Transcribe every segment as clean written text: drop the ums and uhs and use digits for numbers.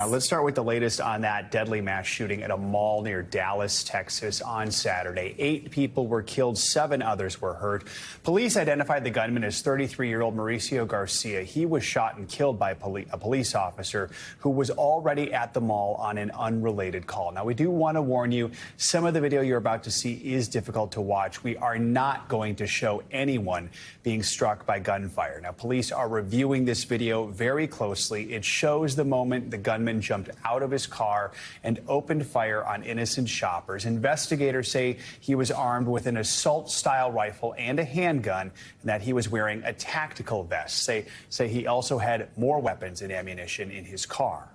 Let's start with the latest on that deadly mass shooting at a mall near Dallas, Texas on Saturday. 8 people were killed, 7 others were hurt. Police identified the gunman as 33-year-old Mauricio Garcia. He was shot and killed by a police officer who was already at the mall on an unrelated call. Now, we do want to warn you, some of the video you're about to see is difficult to watch. We are not going to show anyone being struck by gunfire. Now, police are reviewing this video very closely. It shows the moment the gunman jumped out of his car and opened fire on innocent shoppers. Investigators say he was armed with an assault-style rifle and a handgun, and that he was wearing a tactical vest. Say he also had more weapons and ammunition in his car.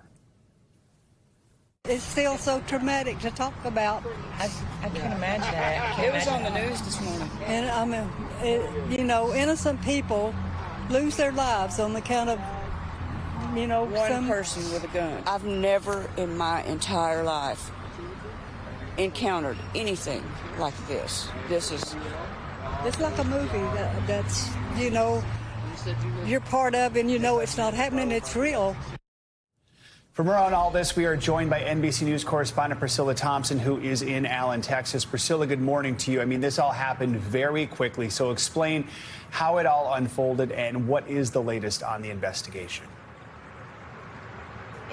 It's still so traumatic to talk about. I can imagine that. It was on the news this morning. And I mean, you know, innocent people lose their lives on account of, you know, one person with a gun. I've never in my entire life encountered anything like this. It's like a movie that's, you know, you're part of, and you know it's not happening, it's real. For more on all this, we are joined by NBC News correspondent Priscilla Thompson, who is in Allen, Texas. Priscilla, good morning to you. I mean, this all happened very quickly, so explain how it all unfolded and what is the latest on the investigation.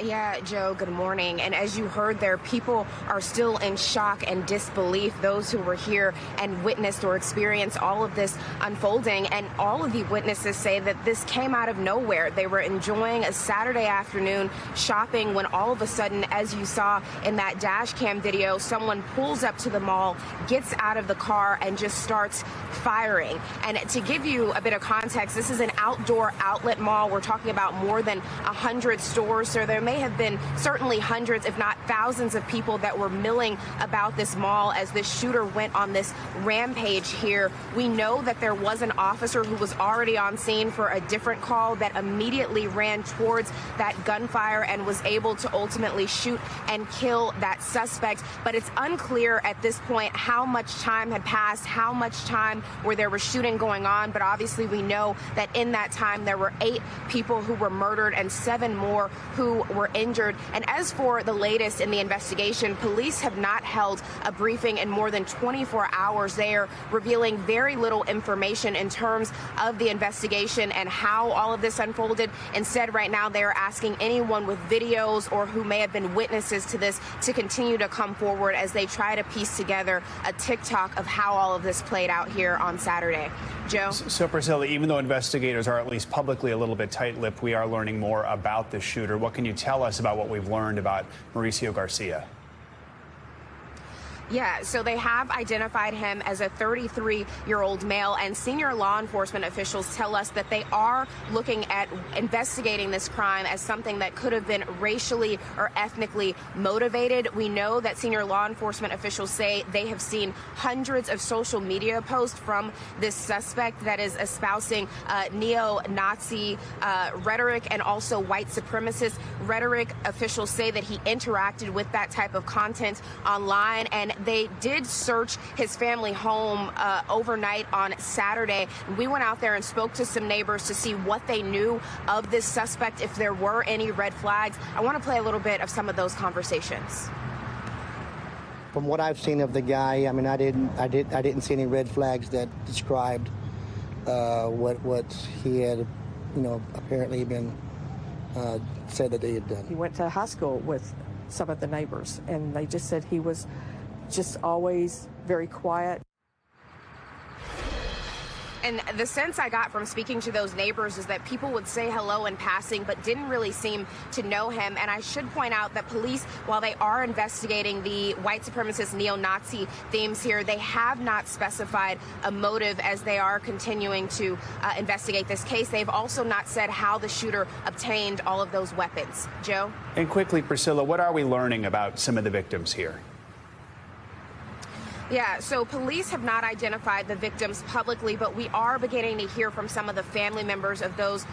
Yeah, Joe, good morning. And as you heard there, people are still in shock and disbelief, those who were here and witnessed or experienced all of this unfolding. And all of the witnesses say that this came out of nowhere. They were enjoying a Saturday afternoon shopping when all of a sudden, as you saw in that dash cam video, someone pulls up to the mall, gets out of the car, and just starts firing. And to give you a bit of context, this is an outdoor outlet mall. We're talking about more than 100 stores, so there may have been certainly hundreds, if not thousands, of people that were milling about this mall as this shooter went on this rampage here. We know that there was an officer who was already on scene for a different call that immediately ran towards that gunfire and was able to ultimately shoot and kill that suspect. But it's unclear at this point how much time had passed, how much time where there was shooting going on. But obviously we know that in that time there were 8 people who were murdered and 7 more who were injured. And as for the latest in the investigation, police have not held a briefing in more than 24 hours. They are revealing very little information in terms of the investigation and how all of this unfolded. Instead, right now, they are asking anyone with videos or who may have been witnesses to this to continue to come forward as they try to piece together a TikTok of how all of this played out here on Saturday. Joe? So, Priscilla, even though investigators are at least publicly a little bit tight-lipped, we are learning more about the shooter. What can you tell us about what we've learned about Mauricio Garcia? Yeah, so they have identified him as a 33-year-old male, and senior law enforcement officials tell us that they are looking at investigating this crime as something that could have been racially or ethnically motivated. We know that senior law enforcement officials say they have seen hundreds of social media posts from this suspect that is espousing neo-Nazi rhetoric and also white supremacist rhetoric. Officials say that he interacted with that type of content online, and they did search his family home overnight on Saturday. We went out there and spoke to some neighbors to see what they knew of this suspect, if there were any red flags. I want to play a little bit of some of those conversations. From what I've seen of the guy, I mean, I didn't see any red flags that described what he had, you know, apparently been said that he had done. He went to high school with some of the neighbors, and they just said he was just always very quiet. And the sense I got from speaking to those neighbors is that people would say hello in passing, but didn't really seem to know him. And I should point out that police, while they are investigating the white supremacist neo-Nazi themes here, they have not specified a motive as they are continuing to investigate this case. They've also not said how the shooter obtained all of those weapons. Joe? And quickly, Priscilla, what are we learning about some of the victims here? Yeah, so police have not identified the victims publicly, but we are beginning to hear from some of the family members of those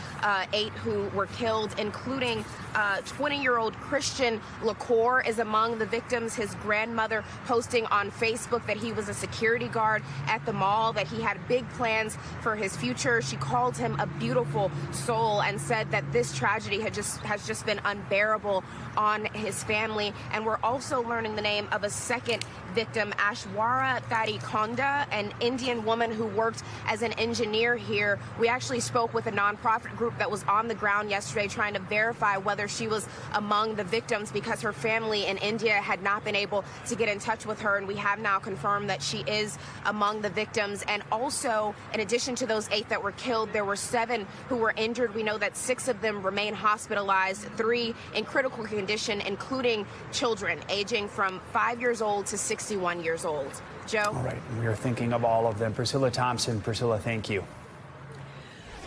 8 who were killed, including 20-year-old Christian LaCour is among the victims. His grandmother posting on Facebook that he was a security guard at the mall, that he had big plans for his future. She called him a beautiful soul and said that this tragedy has just been unbearable on his family. And we're also learning the name of a second victim, Ashwara Thadikonda, an Indian woman who worked as an engineer here. We actually spoke with a nonprofit group that was on the ground yesterday trying to verify whether she was among the victims, because her family in India had not been able to get in touch with her, and we have now confirmed that she is among the victims. And also, in addition to those 8 that were killed, there were 7 who were injured. We know that 6 of them remain hospitalized, 3 in critical condition, including children aging from 5 years old to 61 years old. Joe? All right, we are thinking of all of them. Priscilla Thompson. Priscilla, thank you.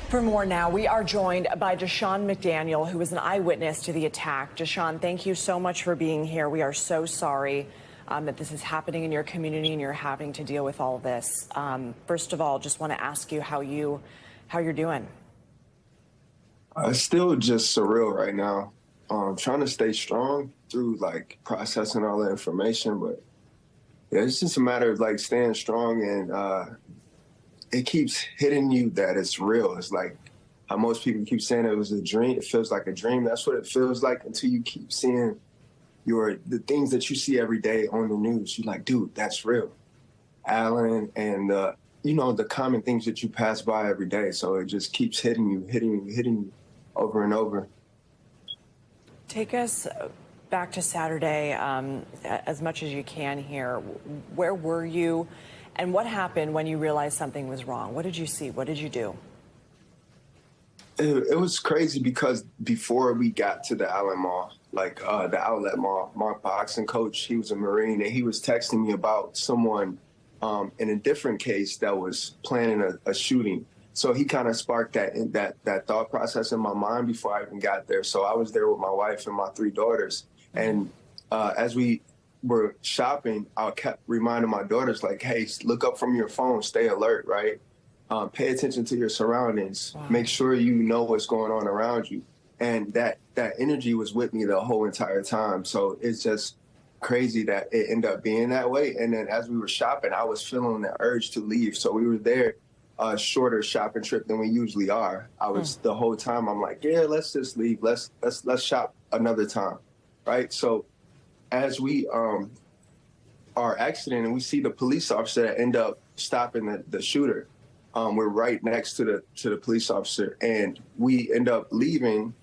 For more now, we are joined by DeSean McDaniel, who was an eyewitness to the attack. DeSean, thank you so much for being here. We are so sorry that this is happening in your community and you're having to deal with all of this. First of all, just want to ask you how you're doing. It's still just surreal right now. Trying to stay strong through like processing all the information, but yeah, it's just a matter of like staying strong, and it keeps hitting you that it's real. It's like how most people keep saying it was a dream. It feels like a dream. That's what it feels like until you keep seeing the things that you see every day on the news. You're like, dude, that's real. Alan and the common things that you pass by every day. So it just keeps hitting you over and over. Take us back to Saturday as much as you can here. Where were you, and what happened when you realized something was wrong? What did you see? What did you do? It was crazy because before we got to the Allen Mall, like the outlet mall, my boxing coach, he was a Marine, and he was texting me about someone in a different case that was planning a shooting. So he kind of sparked that thought process in my mind before I even got there. So I was there with my wife and my 3 daughters. And as we were shopping, I kept reminding my daughters, like, hey, look up from your phone, stay alert, right? Pay attention to your surroundings. Wow. Make sure you know what's going on around you. And that energy was with me the whole entire time. So it's just crazy that it ended up being that way. And then as we were shopping, I was feeling the urge to leave. So we were there a shorter shopping trip than we usually are. I was the whole time, I'm like, yeah, let's just leave. Let's shop another time, right? So as we are exiting and we see the police officer that end up stopping the shooter, we're right next to the police officer, and we end up leaving.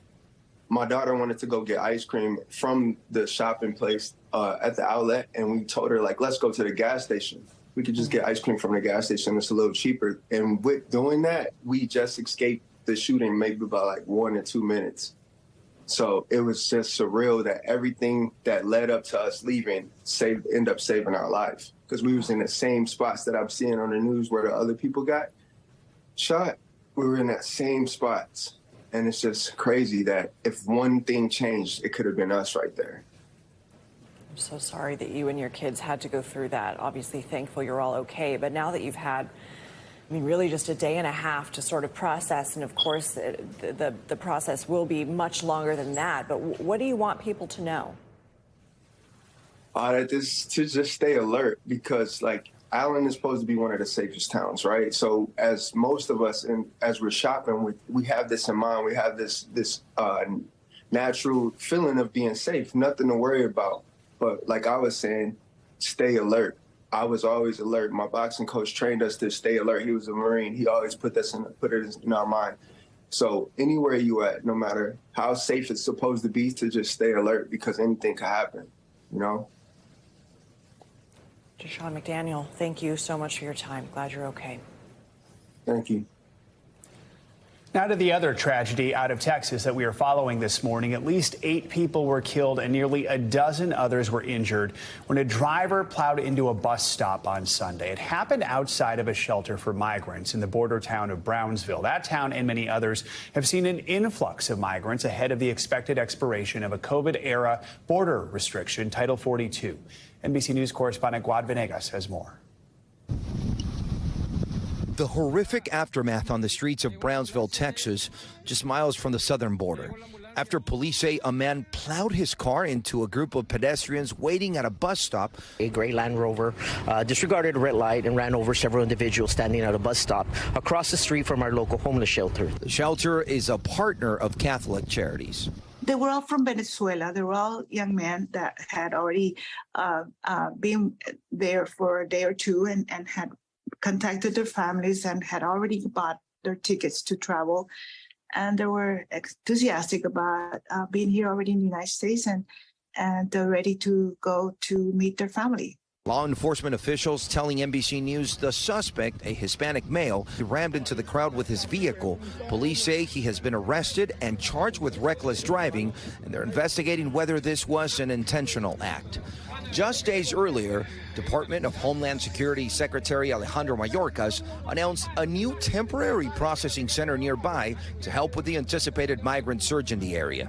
My daughter wanted to go get ice cream from the shopping place at the outlet, and we told her, like, let's go to the gas station. We could just get ice cream from the gas station. It's a little cheaper. And with doing that, we just escaped the shooting maybe by like 1 or 2 minutes. So it was just surreal that everything that led up to us leaving end up saving our life, because we was in the same spots that I'm seeing on the news where the other people got shot. We were in that same spots. And it's just crazy that if one thing changed, it could have been us right there. I'm so sorry that you and your kids had to go through that. Obviously thankful you're all okay. But now that you've had, really just a day and a half to sort of process, and of course the process will be much longer than that. But what do you want people to know? To just stay alert, because like Allen is supposed to be one of the safest towns, right? So as most of us, and as we're shopping, we have this in mind. We have this natural feeling of being safe, nothing to worry about. But like I was saying, stay alert. I was always alert. My boxing coach trained us to stay alert. He was a Marine. He always put it in our mind. So anywhere you at, no matter how safe it's supposed to be, to just stay alert, because anything could happen, DeSean McDaniel, thank you so much for your time. Glad you're okay. Thank you. Now to the other tragedy out of Texas that we are following this morning. At least 8 people were killed and nearly a dozen others were injured when a driver plowed into a bus stop on Sunday. It happened outside of a shelter for migrants in the border town of Brownsville. That town and many others have seen an influx of migrants ahead of the expected expiration of a COVID-era border restriction, Title 42. NBC News correspondent Guad Venegas has more. The horrific aftermath on the streets of Brownsville, Texas, just miles from the southern border, after police say a man plowed his car into a group of pedestrians waiting at a bus stop. A gray Land Rover disregarded a red light and ran over several individuals standing at a bus stop across the street from our local homeless shelter. The shelter is a partner of Catholic Charities. They were all from Venezuela. They were all young men that had already been there for a day or two and had contacted their families and had already bought their tickets to travel. And they were enthusiastic about being here already in the United States and they're ready to go to meet their family. Law enforcement officials telling NBC News the suspect, a Hispanic male, rammed into the crowd with his vehicle. Police say he has been arrested and charged with reckless driving, and they're investigating whether this was an intentional act. Just days earlier, Department of Homeland Security Secretary Alejandro Mayorkas announced a new temporary processing center nearby to help with the anticipated migrant surge in the area.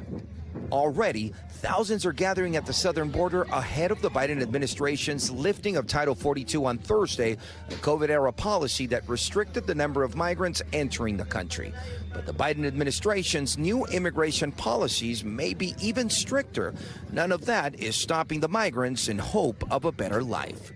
Already, thousands are gathering at the southern border ahead of the Biden administration's lifting of Title 42 on Thursday, a COVID-era policy that restricted the number of migrants entering the country. But the Biden administration's new immigration policies may be even stricter. None of that is stopping the migrants in hope of a better life.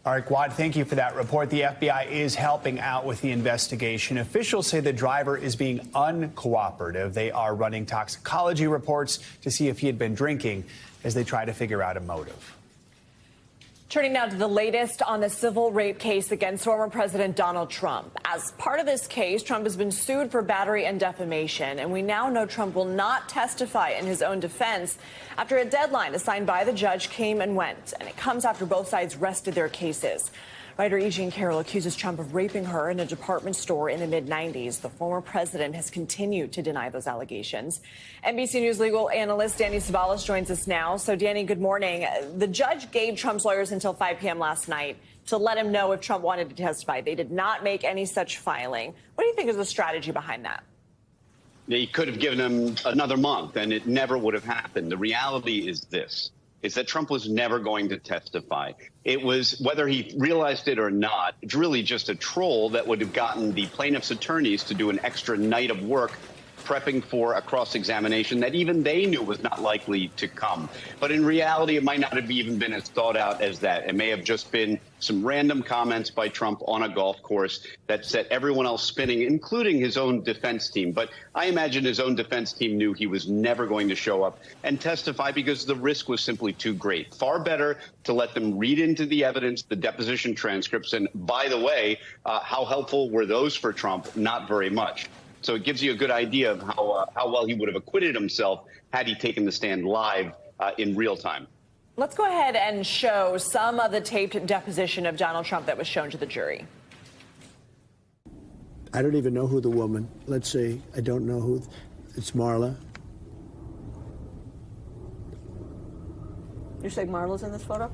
All right, Guad, thank you for that report. The FBI is helping out with the investigation. Officials say the driver is being uncooperative. They are running toxicology reports to see if he had been drinking as they try to figure out a motive. Turning now to the latest on the civil rape case against former President Donald Trump. As part of this case, Trump has been sued for battery and defamation, and we now know Trump will not testify in his own defense after a deadline assigned by the judge came and went, and it comes after both sides rested their cases. Writer Carroll accuses Trump of raping her in a department store in the mid-90s. The former president has continued to deny those allegations. NBC News legal analyst Danny Savalas joins us now. So, Danny, good morning. The judge gave Trump's lawyers until 5 p.m. last night to let him know if Trump wanted to testify. They did not make any such filing. What do you think is the strategy behind that? They could have given him another month, and it never would have happened. The reality is this. Is that Trump was never going to testify. It was, whether he realized it or not, it's really just a troll that would have gotten the plaintiff's attorneys to do an extra night of work prepping for a cross-examination that even they knew was not likely to come. But in reality, it might not have even been as thought out as that. It may have just been some random comments by Trump on a golf course that set everyone else spinning, including his own defense team. But I imagine his own defense team knew he was never going to show up and testify because the risk was simply too great. Far better to let them read into the evidence, the deposition transcripts. And by the way, how helpful were those for Trump? Not very much. So it gives you a good idea of how well he would have acquitted himself had he taken the stand live in real time. Let's go ahead and show some of the taped deposition of Donald Trump that was shown to the jury. I don't even know who the woman. Let's see. I don't know who. It's Marla. You're saying Marla's in this photo?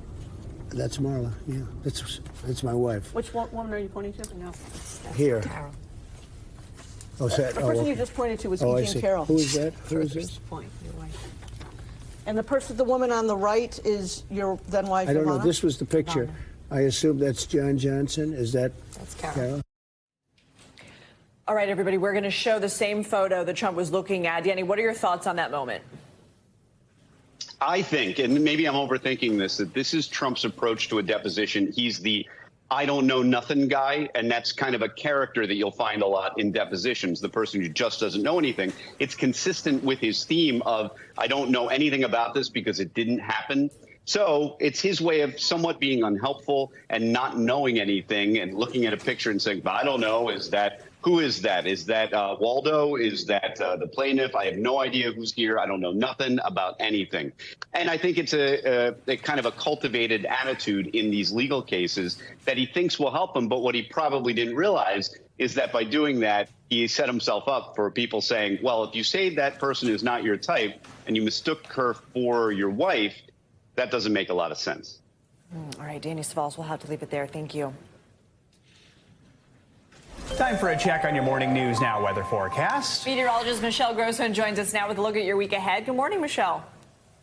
That's Marla. Yeah, that's my wife. Which woman are you pointing to? No. Here. Carroll. Oh, is that, the person you just pointed to was Eugene Carroll. Who is that? Who is this? Point, your wife. And the woman on the right is your then wife. I don't know. Ivana? This was the picture. I assume that's John Johnson. Is that? That's Carroll. Carroll? All right, everybody, we're going to show the same photo that Trump was looking at. Danny, what are your thoughts on that moment? I think, and maybe I'm overthinking this, that this is Trump's approach to a deposition. He's the I don't know nothing guy, and that's kind of a character that you'll find a lot in depositions, the person who just doesn't know anything. It's consistent with his theme of I don't know anything about this because it didn't happen. So it's his way of somewhat being unhelpful and not knowing anything and looking at a picture and saying, I don't know, who is that? Is that Waldo? Is that the plaintiff? I have no idea who's here. I don't know nothing about anything. And I think it's a kind of a cultivated attitude in these legal cases that he thinks will help him. But what he probably didn't realize is that by doing that, he set himself up for people saying, well, if you say that person is not your type and you mistook her for your wife, that doesn't make a lot of sense. All right, Danny Savalas, we'll have to leave it there. Thank you. Time for a check on your morning news now weather forecast. Meteorologist Michelle Grossman joins us now with a look at your week ahead. Good morning, Michelle.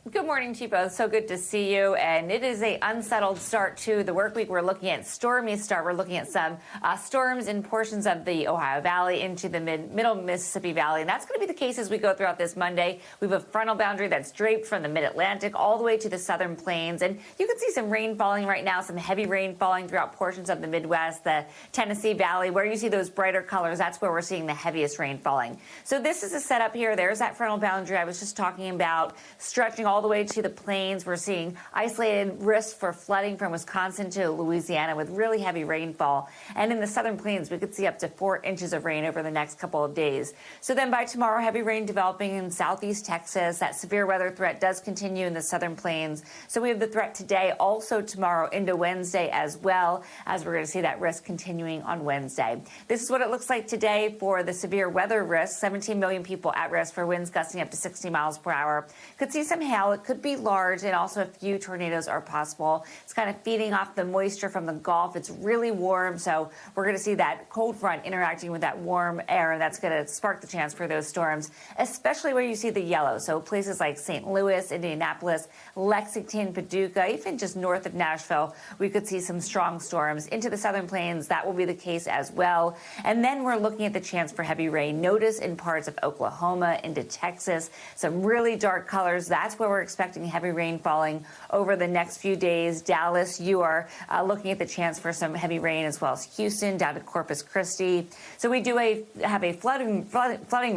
Good morning to you both. So good to see you. And it is a unsettled start to the work week. We're looking at stormy start. We're looking at some storms in portions of the Ohio Valley into the middle Mississippi Valley. And that's going to be the case as we go throughout this Monday. We have a frontal boundary that's draped from the mid-Atlantic all the way to the southern plains. And you can see some rain falling right now, some heavy rain falling throughout portions of the Midwest, the Tennessee Valley, where you see those brighter colors. That's where we're seeing the heaviest rain falling. So this is a setup here. There's that frontal boundary I was just talking about, stretching all the way to the plains. We're seeing isolated risks for flooding from Wisconsin to Louisiana with really heavy rainfall. And in the southern plains, we could see up to 4 inches of rain over the next couple of days. So then by tomorrow, heavy rain developing in southeast Texas. That severe weather threat does continue in the southern plains. So we have the threat today, also tomorrow into Wednesday as well, as we're going to see that risk continuing on Wednesday. This is what it looks like today for the severe weather risk. 17 million people at risk for winds gusting up to 60 miles per hour. Could see some hail. It could be large, and also a few tornadoes are possible. It's kind of feeding off the moisture from the Gulf. It's really warm, so we're going to see that cold front interacting with that warm air, and that's going to spark the chance for those storms, especially where you see the yellow. So places like St. Louis, Indianapolis, Lexington, Paducah, even just north of Nashville, we could see some strong storms. Into the southern plains, that will be the case as well. And then we're looking at the chance for heavy rain. Notice in parts of Oklahoma into Texas, some really dark colors. That's where we're expecting heavy rain falling over the next few days. Dallas, you are looking at the chance for some heavy rain, as well as Houston down to Corpus Christi. So we do have a flooding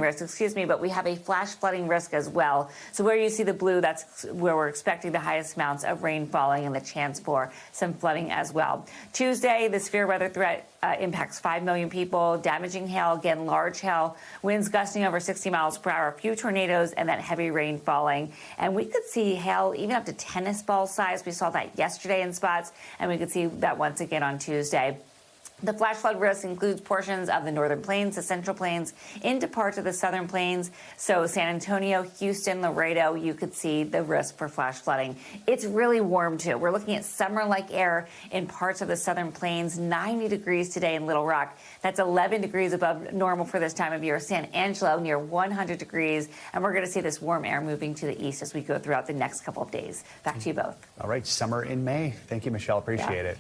risk, but we have a flash flooding risk as well. So where you see the blue, that's where we're expecting the highest amounts of rain falling and the chance for some flooding as well. Tuesday, the severe weather threat impacts 5 million people, damaging hail, again, large hail, winds gusting over 60 miles per hour, a few tornadoes, and that heavy rain falling. And we could see hail even up to tennis ball size. We saw that yesterday in spots, and we could see that once again on Tuesday. The flash flood risk includes portions of the northern plains, the central plains, into parts of the southern plains. So San Antonio, Houston, Laredo, you could see the risk for flash flooding. It's really warm, too. We're looking at summer-like air in parts of the southern plains, 90 degrees today in Little Rock. That's 11 degrees above normal for this time of year. San Angelo, near 100 degrees. And we're going to see this warm air moving to the east as we go throughout the next couple of days. Back to you both. All right, summer in May. Thank you, Michelle. Appreciate it.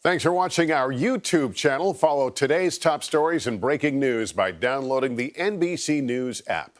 Thanks for watching our YouTube channel. Follow today's top stories and breaking news by downloading the NBC News app.